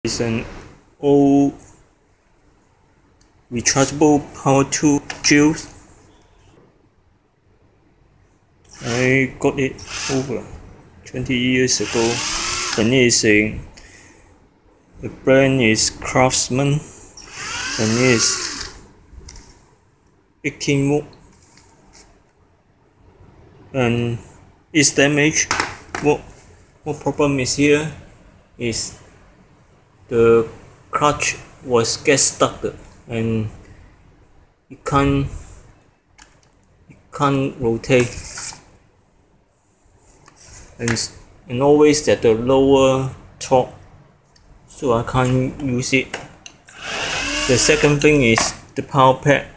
It's an old rechargeable power tool drill. I got it over 20 years ago, and the brand is Craftsman, and it's 18 wood, and it's damaged. What problem is here is the clutch was get stuck and it can't rotate, and always at the lower torque, so I can't use it. The second thing is the power pad.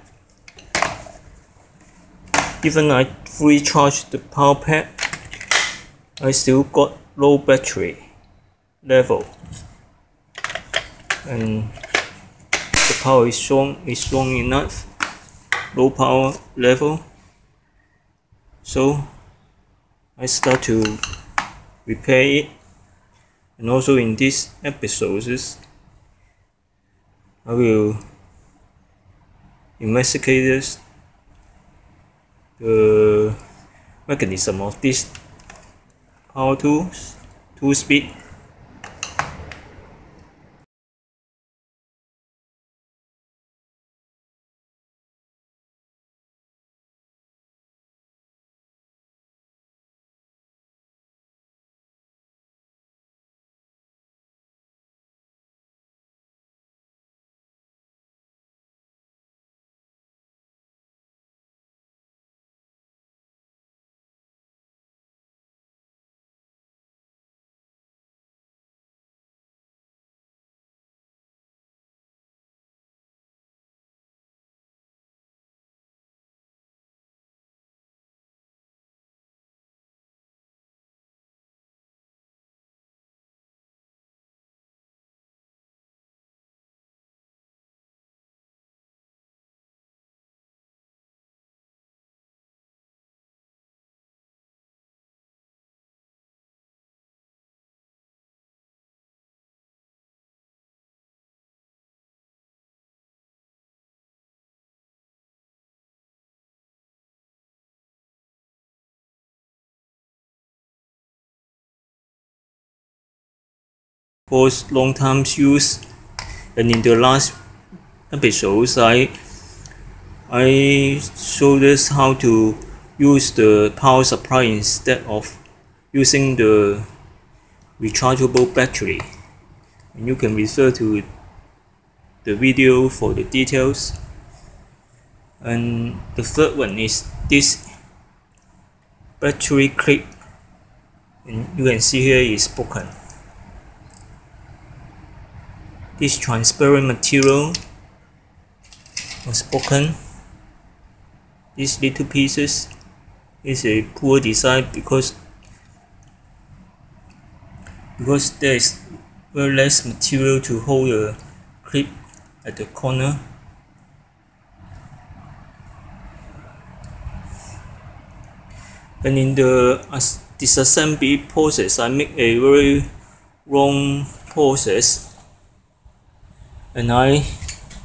Even I fully charged the power pad, I still got low battery level, and the power is strong enough, low power level. So I start to repair it, and also in this episodes I will investigate the mechanism of this power tool speed. For long time use, and in the last episodes I showed us how to use the power supply instead of using the rechargeable battery, and you can refer to the video for the details. And the third one is this battery clip, and you can see here is broken. This transparent material was broken. These little pieces is a poor design because there is very less material to hold the clip at the corner. And in the disassembly process, I make a very wrong process, and I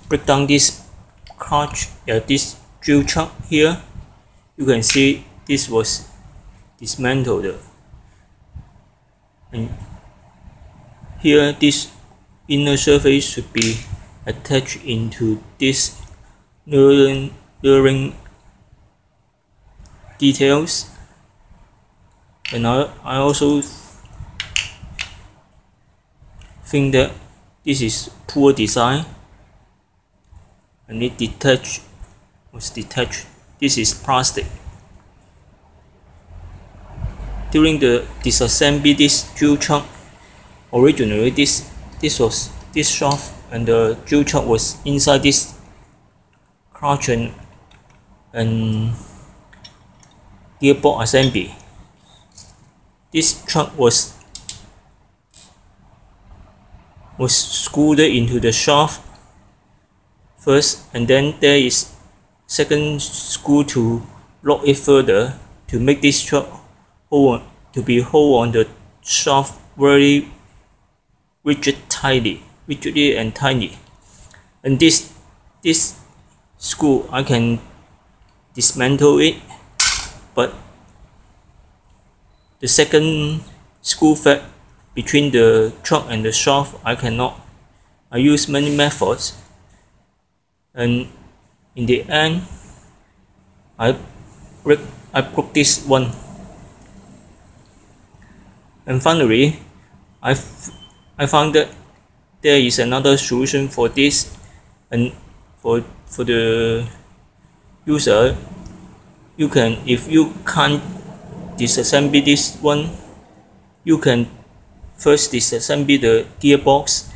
break down this clutch, this drill chuck here. You can see this was dismantled, and here this inner surface should be attached into this layering details. And I also think that this is poor design, and it was detached. This is plastic. During the disassembly, this drill chuck, originally this shaft and the drill chuck was inside this clutch and gearbox assembly. This chuck was screwed into the shaft first, and then there is second screw to lock it further to make this chuck hold on the shaft very rigid tightly. rigid and tiny. And this screw, I can dismantle it, but the second screw fed between the truck and the shaft, I cannot. I use many methods, and in the end I broke this one. And finally I found that there is another solution for this, and for the user, you can, if you can't disassemble this one, you can first disassemble the gearbox,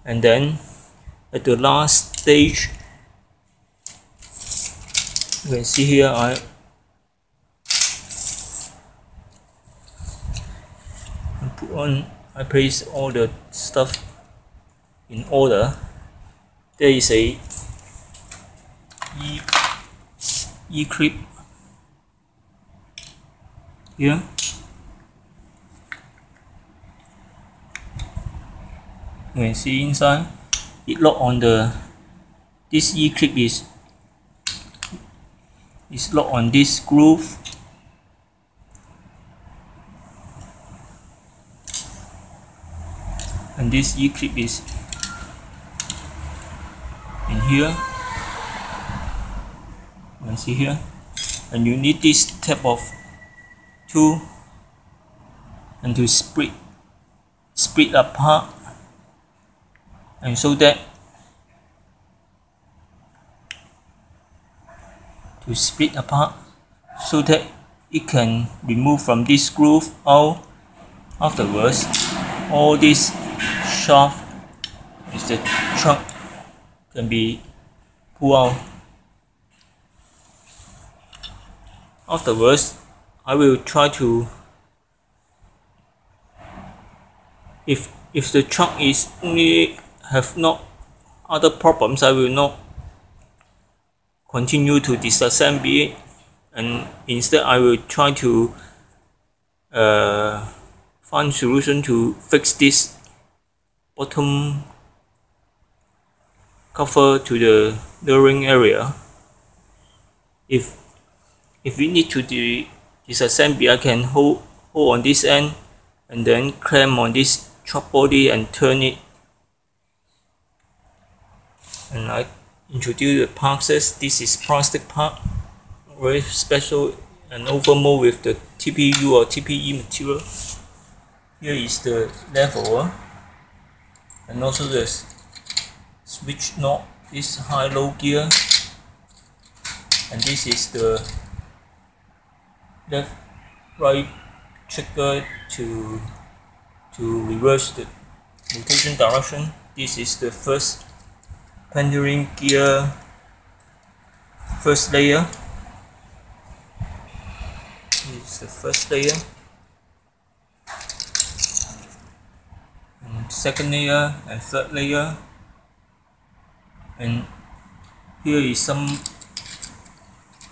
and then at the last stage, you can see here I place all the stuff in order. There is a E-clip here. You can see inside it lock on this E-clip is locked on this groove, and this E-clip is in here. You can see here, and you need this type of tool and to split apart, and so that it can remove from this groove out. Afterwards, all this shaft with the truck can be pulled out. Afterwards, I will try to, if the truck is only have not other problems, I will not continue to disassemble it, and instead I will try to find solution to fix this bottom cover to the bearing area. If we need to disassemble, I can hold on this end and then clamp on this truck body and turn it. And I introduce the parts. This is plastic part, very special and overmold with the TPU or TPE material. Here is the leveler, and also the switch knob, this high-low gear, and this is the left-right trigger to reverse the rotation direction. This is the first pendulum gear, first layer. This is the first layer, and second layer and third layer. And here is some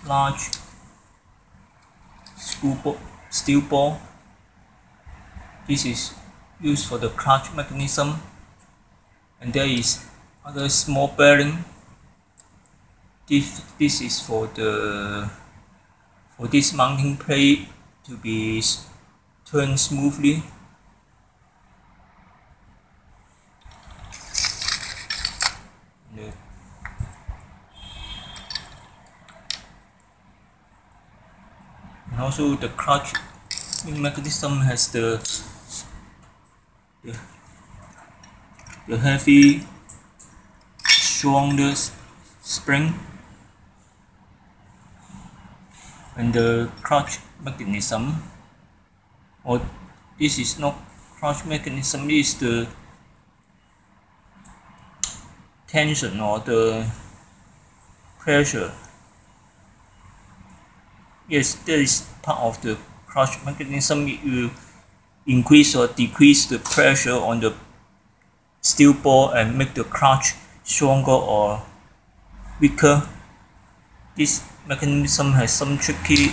large steel ball. This is used for the clutch mechanism, and there is other small bearing. This is for this mounting plate to be turned smoothly. And also the clutch mechanism has the heavy, stronger spring, and the clutch mechanism, or this is not clutch mechanism, is the tension or the pressure. Yes, that is part of the clutch mechanism. It will increase or decrease the pressure on the steel ball and make the clutch stronger or weaker. This mechanism has some tricky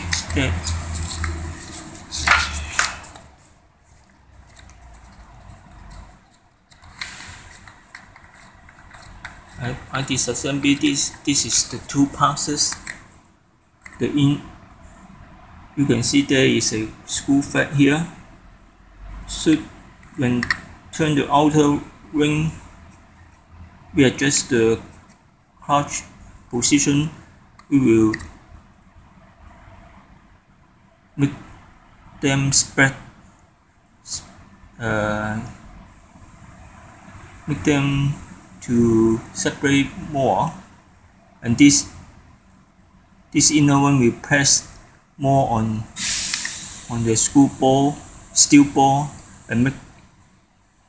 I disassemble this. This is the two passes. You can see there is a screw thread here. So when turn the outer ring, we adjust the clutch position. We will make them spread, make them to separate more, and this inner one will press more on the steel ball, and make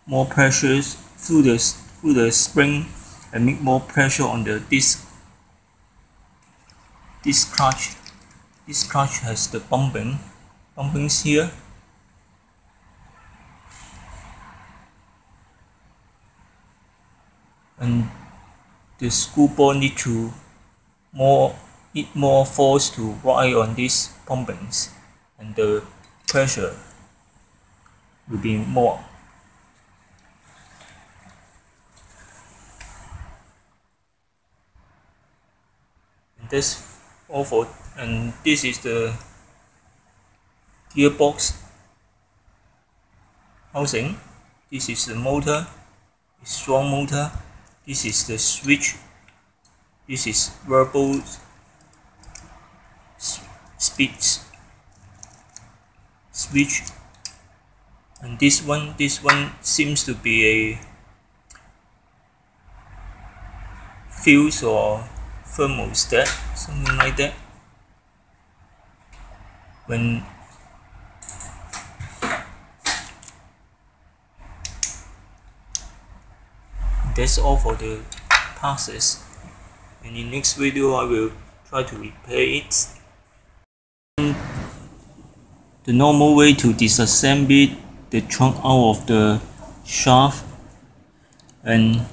more pressure through the spring, and make more pressure on this clutch. This clutch has the bumpings here. And the screw ball need more force to ride on these pumpings, and the pressure will be more. And that's all for. And this is the gearbox housing. This is the motor, strong motor. This is the switch. This is variable speed switch, and this one seems to be a fuse or thermostat, something like that. That's all for the passes. In the next video, I will try to repair it. The normal way to disassemble the trunk out of the shaft, and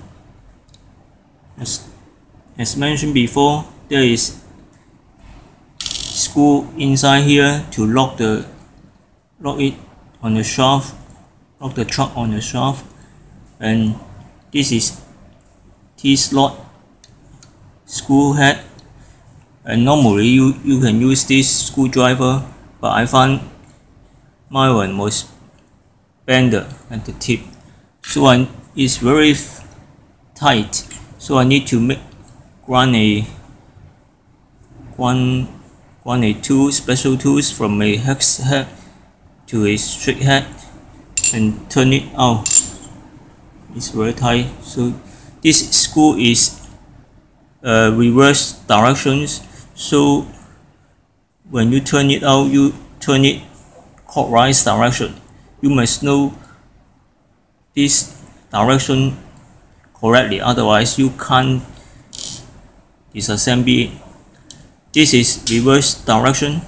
as mentioned before, there is screw inside here to lock it on the shaft, lock the trunk on the shaft, and this is T-slot screw head, and normally you can use this screwdriver, but I found my one was bender at the tip, so it's very tight, so I need to run a special tools from a hex head to a straight head and turn it out. It's very tight, so this screw is reverse directions, so when you turn it out, you turn it clockwise direction. You must know this direction correctly, otherwise you can't disassemble it. This is reverse direction,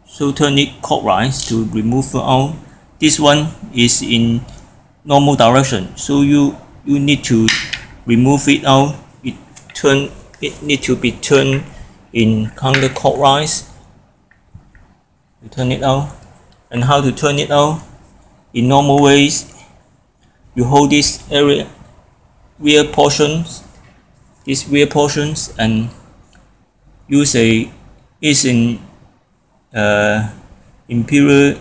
so turn it clockwise to remove it out. This one is in normal direction, so you need to remove it out. It need to be turned in counterclockwise. You turn it out. And how to turn it out? In normal ways, you hold this rear portions, and use Imperial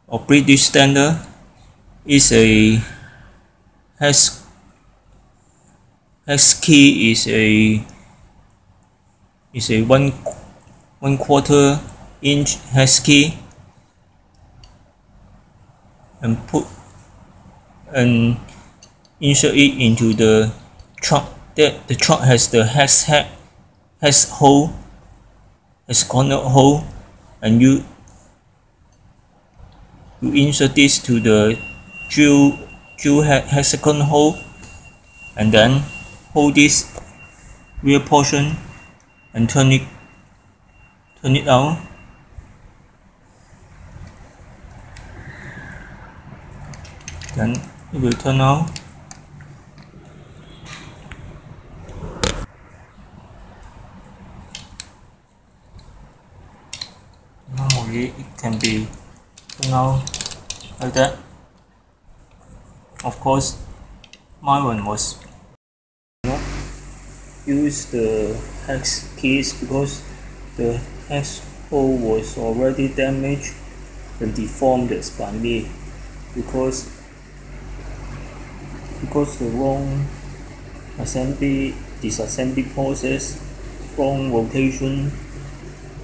or British standard. Is a hex key is a 1/4 inch hex key, and insert it into the trunk. The trunk has the hex hole, has corner hole, and you insert this to the drill hexagon hole, and then hold this rear portion and turn it out. Then it will turn out. Normally it can be turned out like that. Of course, my one was use the hex keys because the hex hole was already damaged and deformed by me because the wrong disassembly process, wrong rotation,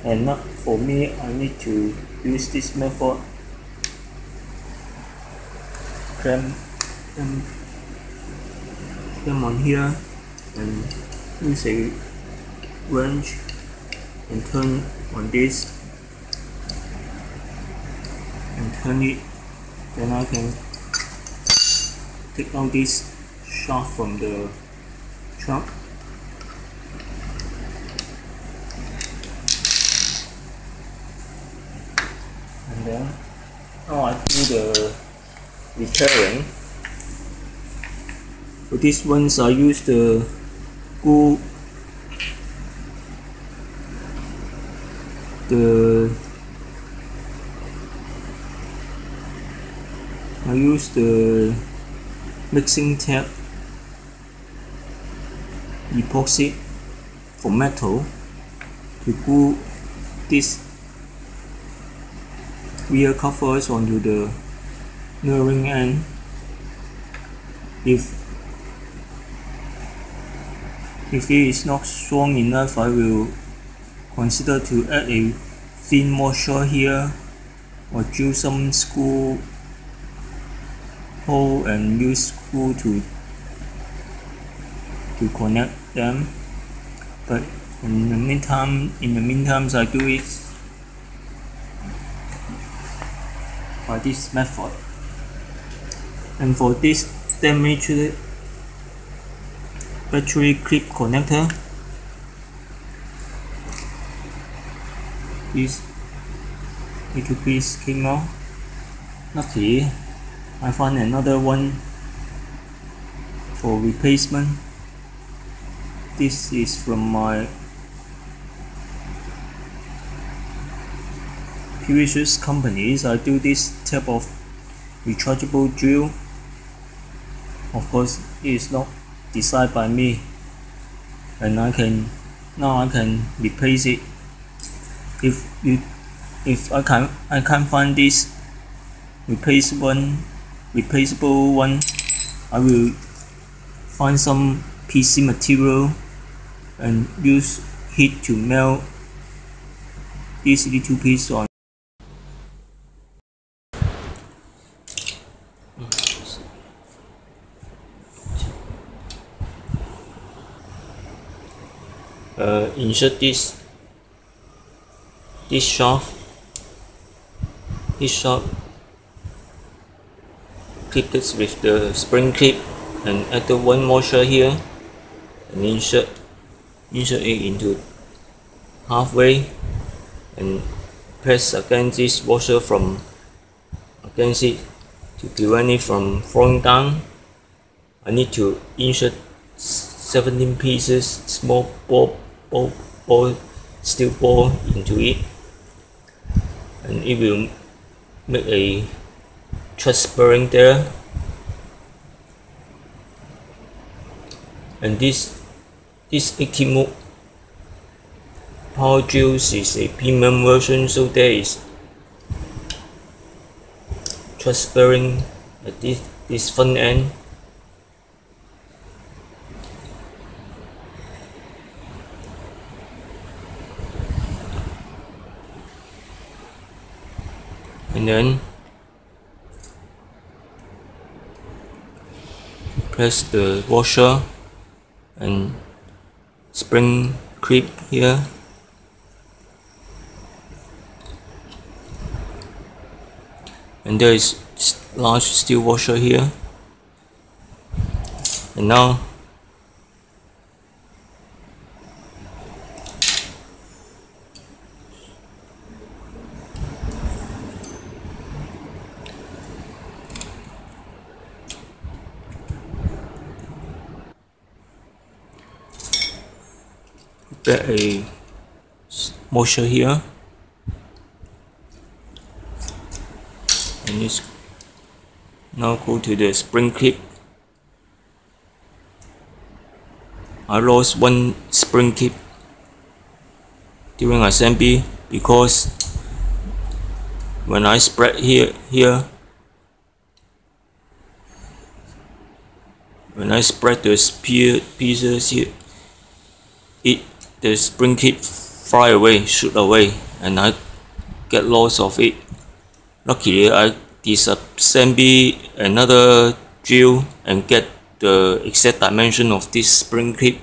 and not for me. I need to use this method. Clamp on here and use a wrench and turn on this and turn it. Then I can take out this shaft from the truck. And then now I do the repairing. For these ones I use the glue, I use the mixing tape epoxy for metal to glue this rear covers onto the mirroring end. If it is not strong enough, I will consider to add a thin washer here or drill some screw hole and use screw to connect them. But in the meantime I do it by this method. And for this damaged battery clip connector, this little piece came out. Luckily, I found another one for replacement. This is from my previous companies. I do this type of rechargeable drill. Of course, it is not designed by me, and now I can replace it. If I can't find this replaceable one, I will find some PC material and use heat to melt this little piece on. Insert this shaft, clip this with the spring clip and add the one washer here and insert it into halfway and press against this washer from against it to prevent it from falling down. I need to insert 17 pieces small steel ball into it, and it will make a truss bearing there. And this 80 mode power drills is a premium version, so there is truss bearing at this front end. And then press the washer and spring clip here, and there is large steel washer here. And now put a washer here, and this now go to the spring clip I lost one spring clip during assembly because when I spread here, when I spread the pieces here, the spring clip fly away, shoot away, and I get loss of it. Luckily, I disassemble another drill and get the exact dimension of this spring clip.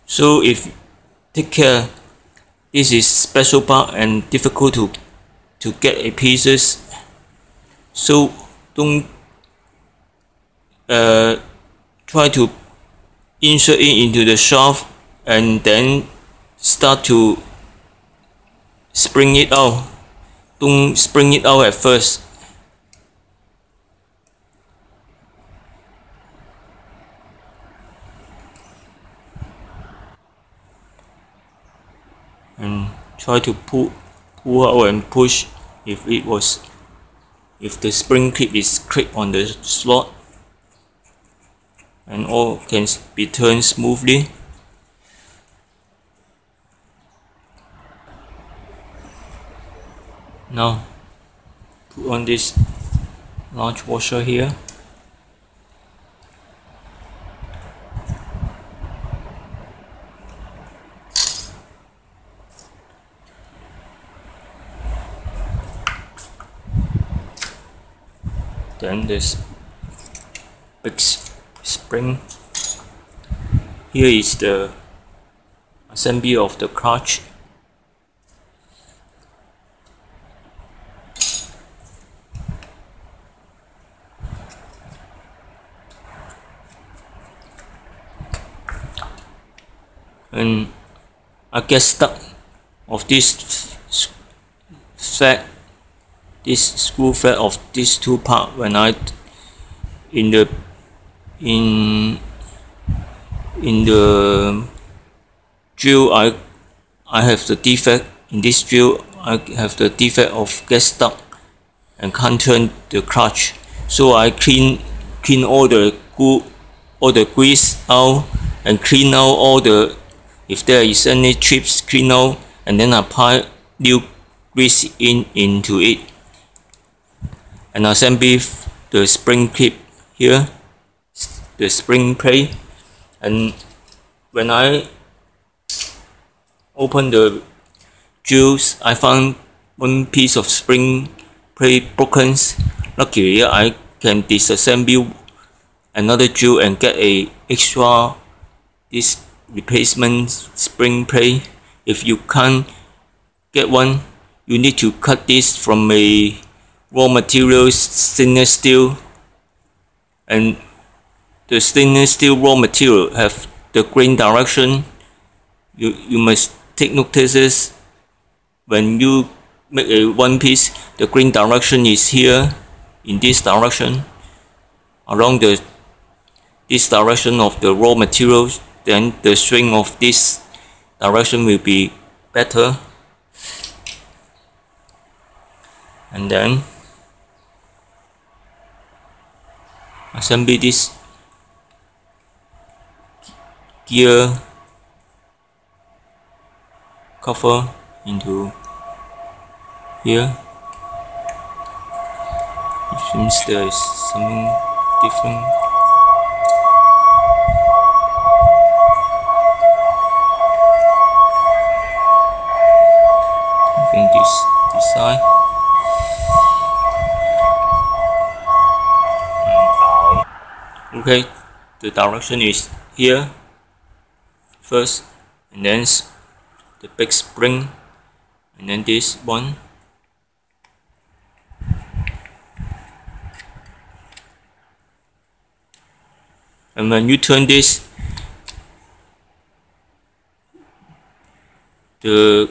So if take care, this is special part and difficult to get a pieces. So don't try to insert it into the shaft and then start to spring it out. Don't spring it out at first. And try to pull out and push if the spring clip is clipped on the slot, and all can be turned smoothly. Now put on this large washer here. Then this big spring. Here is the assembly of the clutch. And I get stuck of this flat, this screw thread of these two parts when I in the drill. I have the defect in this drill. I have the defect of get stuck and can't turn the clutch. So I clean all the glue, all the grease out, and clean out all the, if there is any chips, clean out, and then apply new grease into it, and assemble the spring clip here, the spring plate. And when I open the drills, I found one piece of spring plate broken. Luckily, I can disassemble another drill and get a extra this replacement spring plate. If you can't get one, you need to cut this from a raw material stainless steel, and the stainless steel raw material have the grain direction. You must take notices when you make a one piece. The grain direction is here in this direction, along this direction of the raw materials. Then the string of this direction will be better. And then assemble this gear cover into here. It seems there is something different. I think this side. Okay, the direction is here first, and then the big spring, and then this one. And when you turn this, the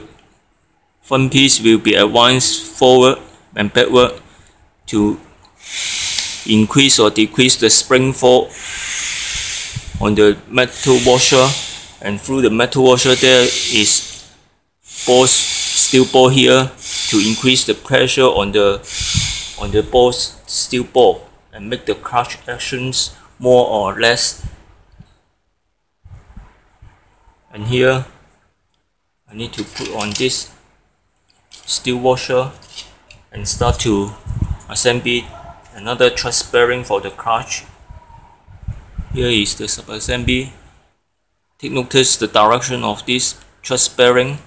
front piece will be advanced forward and backward to increase or decrease the spring on the metal washer. And through the metal washer there is steel ball here to increase the pressure on the steel ball and make the clutch actions more or less And here I need to put on this steel washer and start to assemble another truss bearing for the clutch. Here is the sub-assembly. Take notice the direction of this truss bearing.